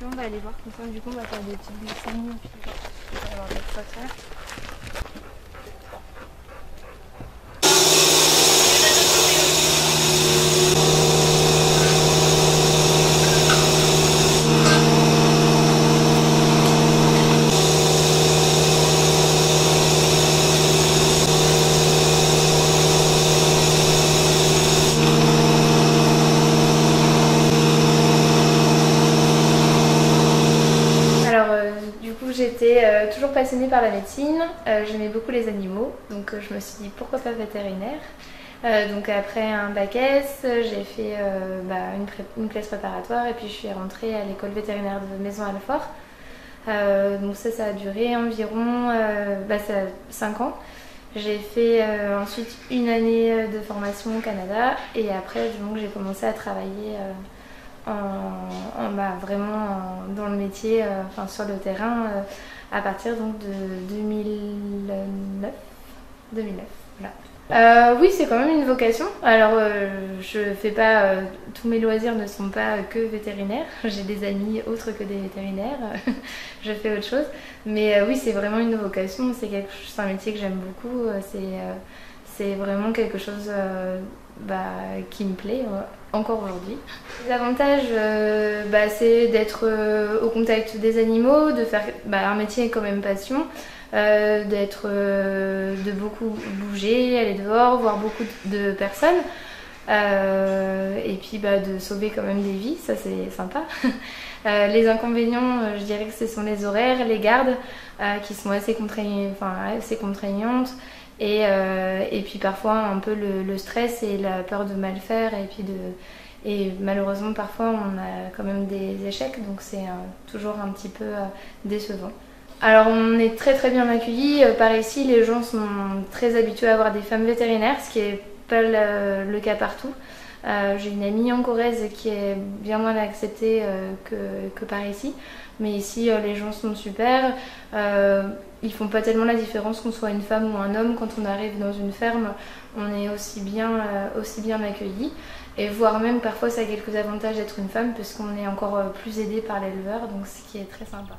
Donc là on va aller voir comme ça, du coup on va faire des petites glycémies et puis on va avoir des choses à faire. J'étais toujours passionnée par la médecine, j'aimais beaucoup les animaux, donc je me suis dit pourquoi pas vétérinaire. Donc après un bac S, j'ai fait une classe préparatoire et puis je suis rentrée à l'école vétérinaire de Maisons-Alfort. Donc ça a duré environ 5 ans. J'ai fait ensuite une année de formation au Canada et après donc, j'ai commencé à travailler vraiment dans le métier, sur le terrain, à partir donc de 2009. Voilà. Oui, c'est quand même une vocation. Alors, je fais pas, tous mes loisirs ne sont pas que vétérinaires. J'ai des amis autres que des vétérinaires. Je fais autre chose. Mais oui, c'est vraiment une vocation. C'est un métier que j'aime beaucoup. C'est vraiment quelque chose qui me plaît encore aujourd'hui. Les avantages, c'est d'être au contact des animaux, de faire un métier quand même passion, de beaucoup bouger, aller dehors, voir beaucoup de personnes, et puis de sauver quand même des vies, ça c'est sympa. Les inconvénients, je dirais que ce sont les horaires, les gardes qui sont assez contraignantes. Et puis parfois un peu le stress et la peur de mal faire et malheureusement parfois on a quand même des échecs, donc c'est toujours un petit peu décevant. Alors on est très très bien accueillis. Par ici les gens sont très habitués à avoir des femmes vétérinaires, ce qui n'est pas le cas partout. J'ai une amie en Corrèze qui est bien moins acceptée que par ici. Mais ici, les gens sont super. Ils font pas tellement la différence qu'on soit une femme ou un homme. Quand on arrive dans une ferme, on est aussi bien accueillis. Et voire même, parfois, ça a quelques avantages d'être une femme, parce qu'on est encore plus aidé par l'éleveur, donc ce qui est très sympa.